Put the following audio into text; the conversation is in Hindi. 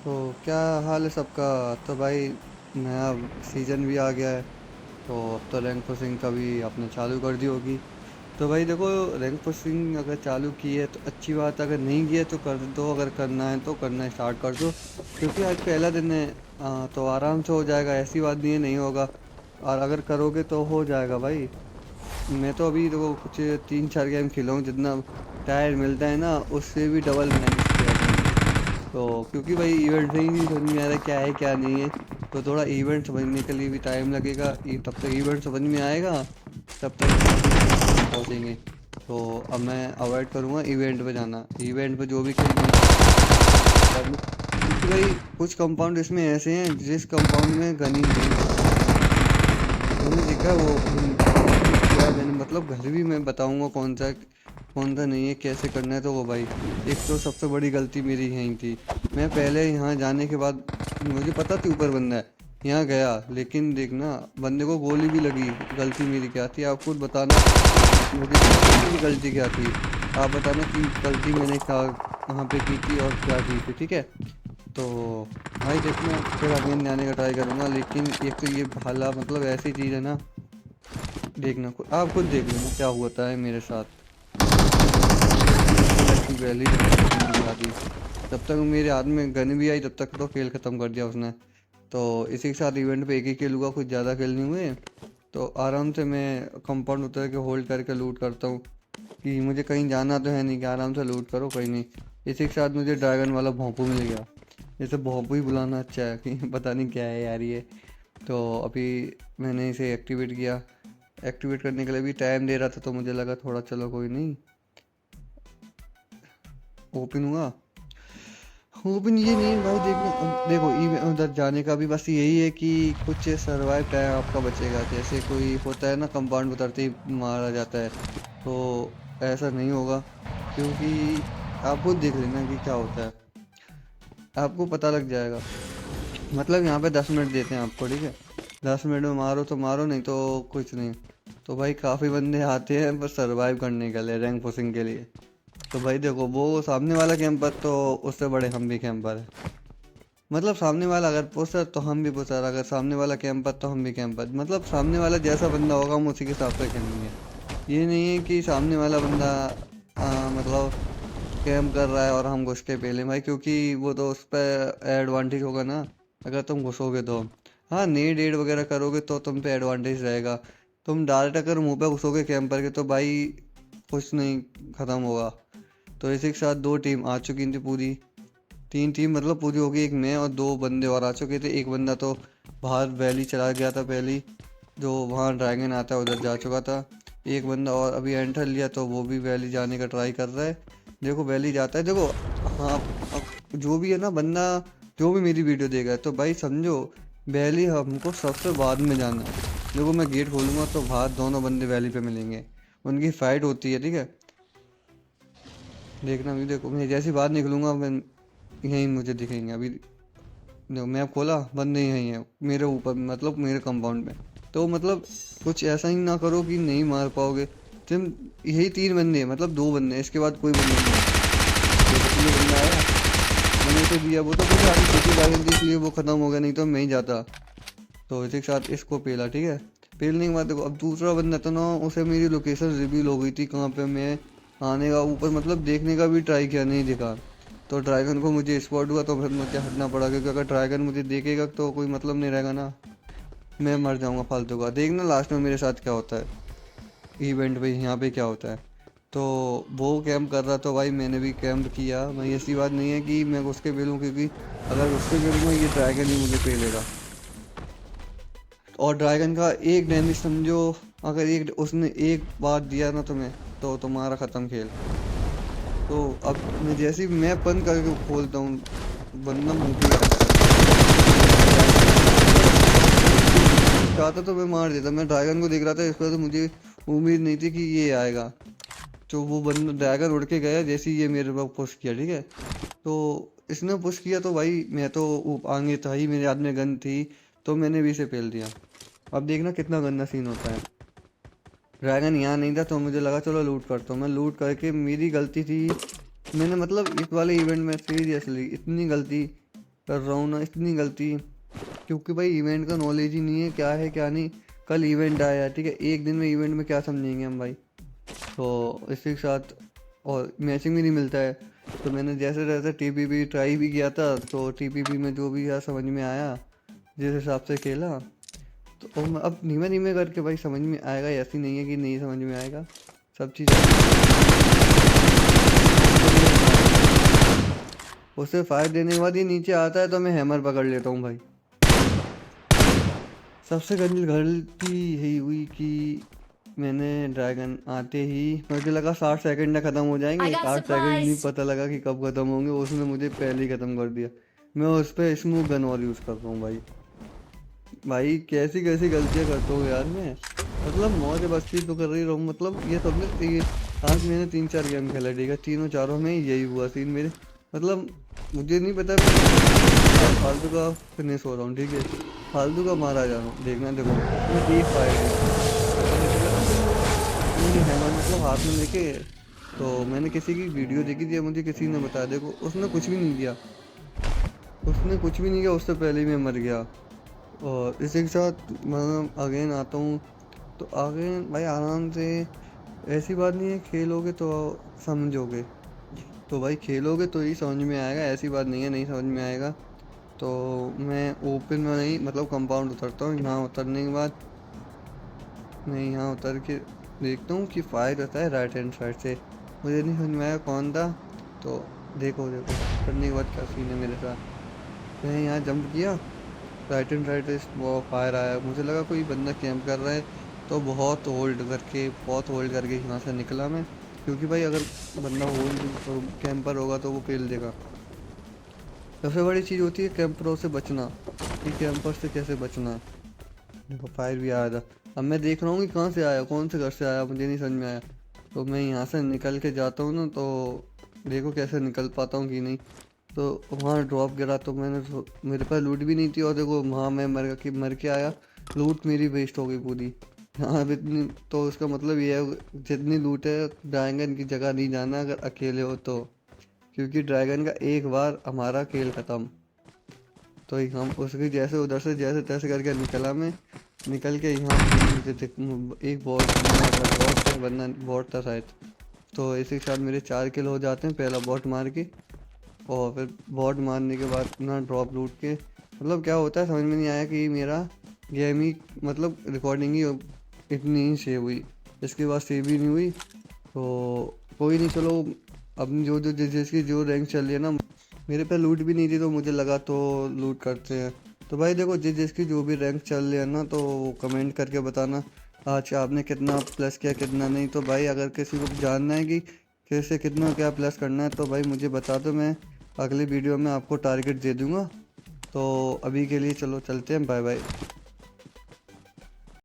तो क्या हाल है सबका। तो भाई नया सीज़न भी आ गया है। तो अब तो रैंक पुशिंग का भी आपने चालू कर दी होगी। तो भाई देखो, रैंक पुशिंग अगर चालू की है तो अच्छी बात है, अगर नहीं की है तो कर दो, अगर करना है तो करना स्टार्ट कर दो। क्योंकि आज पहला दिन है। तो आराम से हो जाएगा, ऐसी बात नहीं है नहीं होगा। और अगर करोगे तो हो जाएगा भाई। मैं तो अभी देखो कुछ 3 4 गेम खेला हूँ, जितना टायर मिलता है ना उससे भी डबल मैनेज किया है मैंने। तो क्योंकि भाई इवेंट से ही नहीं समझ में आ रहा क्या है क्या नहीं है। तो थोड़ा इवेंट समझने के लिए भी टाइम लगेगा, तब तक इवेंट समझ में आएगा, तब तक रैंक पुशिंग में पहुंचेंगे। तो अब मैं अवॉइड करूंगा इवेंट पे जाना, इवेंट पे जो भी किल मिला कर लूँ। क्योंकि भाई कुछ कंपाउंड इसमें ऐसे हैं जिस कंपाउंड में गन ही नहीं है। मैंने देखा है वो एक्टिवेट किया है मैंने, मतलब घर भी मैं बताऊंगा कौन सा नहीं है, कैसे करना है। तो वो भाई एक तो सबसे बड़ी गलती मेरी यही थी। मैं पहले यहाँ जाने के बाद मुझे पता थी ऊपर बंदा है, यहाँ गया लेकिन देखना बंदे को गोली भी लगी। गलती मेरी क्या थी आप खुद बताना, मेरी मेरी गलती क्या थी। आप बताना कि गलती मैंने कहाँ पे की थी और क्या की थी, ठीक है। तो भाई देखना फिर अगेन जाने का ट्राई करूंगा, लेकिन एक तो ये भाला मतलब ऐसी चीज़ है ना। देखना आप खुद देख लेना क्या हुआ है मेरे साथ। मेरे को वैली रैंक पुशिंग की याद आई। जब तक मेरे हाथ में गन भी आई तब तक तो खेल ख़त्म कर दिया उसने। तो इसी के साथ इवेंट पे एक ही किल हुआ, कुछ ज़्यादा किल नहीं हुए। तो आराम से मैं कंपाउंड उतर के होल्ड करके लूट करता हूँ, कि मुझे कहीं जाना तो है नहीं, कि आराम से लूट करो कहीं नहीं। इसी के साथ मुझे ड्रैगन वाला भोंपू मिल गया। जैसे भोंपू ही बुलाना अच्छा है कि पता नहीं क्या है यार ये। तो अभी मैंने इसे एक्टिवेट किया। एक्टिवेट करने के लिए भी टाइम दे रहा था, तो मुझे लगा थोड़ा चलो कोई नहीं, ओपन हुआ। ओपन ये नहीं है भाई, देखना देखो उधर जाने का भी बस यही है कि कुछ सर्वाइव टाइम आपका बचेगा। जैसे कोई होता है ना कंपाउंड उतरते ही मारा जाता है, तो ऐसा नहीं होगा। क्योंकि आप खुद देख लेना कि क्या होता है, आपको पता लग जाएगा। मतलब यहाँ पे 10 मिनट देते हैं आपको, ठीक है। 10 मिनट में मारो तो मारो, नहीं तो कुछ नहीं। तो भाई काफ़ी बंदे आते हैं बस सर्वाइव करने के लिए, रैंक पुशिंग के लिए। तो भाई देखो वो सामने वाला कैंपर तो उससे बड़े हम भी कैंपर है। मतलब सामने वाला अगर पुशर तो हम भी पुशर, अगर सामने वाला कैंपर तो हम भी कैंपर। मतलब सामने वाला जैसा बंदा होगा हम उसी के हिसाब से खेलेंगे। ये नहीं है कि सामने वाला बंदा मतलब कैंप कर रहा है और हम घुस के पेलें भाई, क्योंकि वो तो उस पर एडवांटेज होगा ना अगर तुम घुसोगे तो। हाँ नेड एड वगैरह करोगे तो तुम पे एडवांटेज रहेगा। तुम डायरेक्ट अगर मुंह पे घुसोगे कैंपर के तो भाई कुछ नहीं, ख़त्म होगा। तो इसी के साथ दो टीम आ चुकी थी पूरी, 3 टीम मतलब पूरी हो गई। एक मैं और 2 बंदे और आ चुके थे। एक बंदा तो बाहर वैली चला गया था पहली, जो वहाँ ड्रैगन आता है उधर जा चुका था। एक बंदा और अभी एंटर लिया, तो वो भी वैली जाने का ट्राई कर रहा है। देखो वैली जाता है देखो। हाँ अब जो भी है ना बंदा, जो भी मेरी वीडियो देगा तो भाई समझो वैली हमको सबसे बाद में जाना है। देखो मैं गेट खोलूँगा तो बाहर दोनों बंदे वैली पे मिलेंगे, उनकी फाइट होती है, ठीक है। देखना अभी देखो मैं जैसी बाहर निकलूंगा मैं, यहीं मुझे दिखेंगे अभी। देखो मैप खोला, बंदे यहीं हैं मेरे ऊपर, मतलब मेरे कंपाउंड में। तो मतलब कुछ ऐसा ही ना करो कि नहीं मार पाओगे तुम। यही 3 बंदे हैं, मतलब 2 बंदे हैं, इसके बाद कोई बंदा नहीं है। देखो ये बंदा आया, मैंने इसे दिया, वो तो मुझे आगे छोटी ड्रैगन थी इसलिए वो खत्म हो गया, नहीं तो मैं ही जाता। तो इसी के साथ इसको पेला, ठीक है। पेलने के बाद देखो अब दूसरा बंदा था ना, उसे मेरी लोकेशन रिवील हो गई थी कहाँ पे मैं आने का, ऊपर मतलब देखने का भी ट्राई किया, नहीं दिखा। तो ड्रैगन को मुझे स्पॉट हुआ तो फिर मुझे हटना पड़ा, क्योंकि अगर ड्रैगन मुझे देखेगा तो कोई मतलब नहीं रहेगा ना, मैं मर जाऊंगा फालतू का। देखना लास्ट में मेरे साथ क्या होता है इवेंट पे, यहाँ पे क्या होता है। तो वो कैंप कर रहा, तो भाई मैंने भी कैंप किया। मैं ऐसी बात नहीं है कि मैं उसके पेलूँ, क्योंकि अगर उसके पेलूँगा ये ड्रैगन ही मुझे पेलेगा। और ड्रैगन का एक डैमेज समझो, अगर एक उसने एक बार दिया ना तुम्हें तो तुम्हारा ख़त्म खेल। तो अब मैं जैसे ही मैप बंद करके खोलता हूँ, बंदा मुंह पे ही आ जाता है। ड्रैगन चाहता तो मैं मार देता, मैं ड्रैगन को देख रहा था इस पर, तो मुझे उम्मीद नहीं थी कि ये आएगा। तो वो बंदा ड्रैगन उड़ के गया जैसे ही ये मेरे पास पुश किया, ठीक है। तो इसने पुश किया तो भाई मैं तो आगे था ही, मेरे हाथ में गन थी, तो मैंने भी इसे पेल दिया। अब देखना कितना गंदा सीन होता है। ड्रैगन यहाँ नहीं था तो मुझे लगा चलो लूट करता हूँ, मैं लूट करके मेरी गलती थी। मैंने मतलब इस वाले इवेंट में सीरियसली इतनी गलती कर रहा हूँ ना, इतनी गलती, क्योंकि भाई इवेंट का नॉलेज ही नहीं है, क्या है क्या नहीं। कल इवेंट आया, ठीक है, एक दिन में इवेंट में क्या समझेंगे हम भाई। तो इसी के साथ और मैचिंग भी नहीं मिलता है। तो मैंने जैसे जैसे टीपीपी ट्राई भी किया था, तो टीपीपी में जो भी यार समझ में आया, जिस हिसाब से खेला, तो अब धीमे धीमे करके भाई समझ में आएगा, ऐसी नहीं है कि नहीं समझ में आएगा, सब चीज़। उससे फायर देने के बाद ये नीचे आता है तो मैं हैमर पकड़ लेता हूँ भाई। सबसे गलती यही हुई कि मैंने ड्रैगन आते ही, मुझे लगा 60 सेकंड में ख़त्म हो जाएंगे, 60 सेकंड नहीं पता लगा कि कब ख़त्म होंगे, उसने मुझे पहले ही ख़त्म कर दिया। मैं उस पर स्मूथ गन और यूज़ करता हूँ भाई। भाई कैसी कैसी गलतियाँ करता हूँ यार मैं, मतलब मौज मस्ती तो कर रही रहूँ, मतलब ये सबने ये आज मैंने 3-4 गेम खेला, ठीक है, तीनों चारों में यही हुआ सीन मेरे, मतलब मुझे नहीं पता, मैं फालतू का फिनिश हो रहा हूँ, ठीक है, फालतू का मारा जा रहा हूँ, देखना देखो मैं एक फायर मुझे हैमर मतलब हाथ में लेके, तो मैंने किसी की वीडियो देखी थी, मुझे किसी ने बताया, देखो उसने कुछ भी नहीं किया, उसने कुछ भी नहीं किया, उससे पहले ही मैं मर गया। और इसी के साथ मैं अगेन आता हूँ, तो अगेन भाई आराम से, ऐसी बात नहीं है खेलोगे तो समझोगे, तो भाई खेलोगे तो ही समझ में आएगा, ऐसी बात नहीं है नहीं समझ में आएगा। तो मैं ओपन में नहीं, मतलब कंपाउंड उतरता हूँ, यहाँ उतरने के बाद मैं यहाँ उतर के देखता हूँ कि फायर होता है राइट हैंड साइड से, मुझे नहीं समझ में आया कौन था। तो देखो देखो करने के बाद क्या सीन है मेरे साथ, मैंने यहाँ जंप किया, राइट एंड राइट वो फायर आया, मुझे लगा कोई बंदा कैंप कर रहा है, तो बहुत होल्ड करके यहाँ से निकला मैं, क्योंकि भाई अगर बंदा होल्ड कैंपर होगा तो वो पेल देगा। सबसे बड़ी चीज़ होती है कैंपरों से बचना, कि कैंपर से कैसे बचना। देखो फायर भी आया था, अब मैं देख रहा हूँ कि कहाँ से आया, कौन से घर से आया, मुझे नहीं समझ में आया। तो मैं यहाँ से निकल के जाता हूँ ना, तो देखो कैसे निकल पाता हूँ कि नहीं। तो वहाँ ड्रॉप गिरा, तो मेरे पास लूट भी नहीं थी, और देखो वहाँ मैं मर के आया, लूट मेरी वेस्ट हो गई पूरी। हाँ अब इतनी, तो उसका मतलब ये है जितनी लूट है ड्रैगन की जगह नहीं जाना अगर अकेले हो तो, क्योंकि ड्रैगन का एक बार हमारा खेल ख़त्म। तो हम उसकी जैसे उधर से जैसे तैसे करके निकला मैं, निकल के यहाँ एक बॉट वरना बॉट था शायद। तो इसी के साथ मेरे 4 किल हो जाते हैं पहला बॉट मार के, और फिर बॉट मारने के बाद ना ड्रॉप लूट के, मतलब क्या होता है समझ में नहीं आया कि मेरा गेम ही, मतलब रिकॉर्डिंग ही इतनी ही सेव हुई, इसके बाद सेव ही नहीं हुई। तो कोई नहीं, चलो अब जो जो जिसकी जो रैंक चल रही है ना, मेरे पे लूट भी नहीं थी तो मुझे लगा तो लूट करते हैं। तो भाई देखो जिसकी जो भी रैंक चल रही है ना, तो कमेंट करके बताना आज आपने कितना प्लस किया कितना नहीं। तो भाई अगर किसी को जानना है कि कैसे कितना क्या प्लस करना है, तो भाई मुझे बता दो, मैं अगली वीडियो में आपको टारगेट दे दूंगा। तो अभी के लिए चलो चलते हैं, बाय बाय।